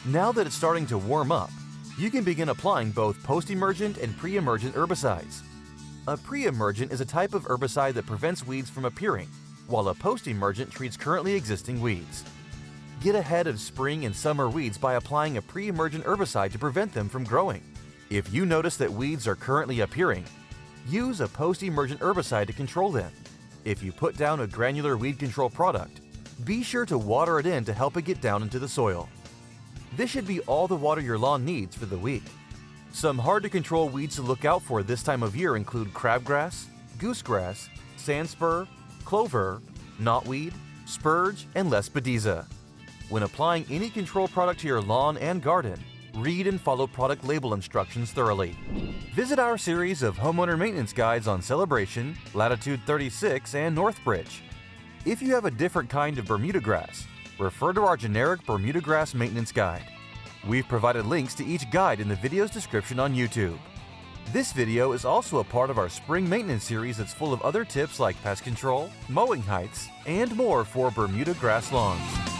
Now that it's starting to warm up, you can begin applying both post-emergent and pre-emergent herbicides. A pre-emergent is a type of herbicide that prevents weeds from appearing, while a post-emergent treats currently existing weeds. Get ahead of spring and summer weeds by applying a pre-emergent herbicide to prevent them from growing. If you notice that weeds are currently appearing, use a post-emergent herbicide to control them. If you put down a granular weed control product, be sure to water it in to help it get down into the soil. This should be all the water your lawn needs for the week. Some hard-to-control weeds to look out for this time of year include crabgrass, goosegrass, sandspur, clover, knotweed, spurge, and lespedeza. When applying any control product to your lawn and garden, read and follow product label instructions thoroughly. Visit our series of homeowner maintenance guides on Celebration, Latitude 36, and Northbridge. If you have a different kind of Bermuda grass, refer to our generic Bermuda grass maintenance guide. We've provided links to each guide in the video's description on YouTube. This video is also a part of our spring maintenance series that's full of other tips like pest control, mowing heights, and more for Bermuda grass lawns.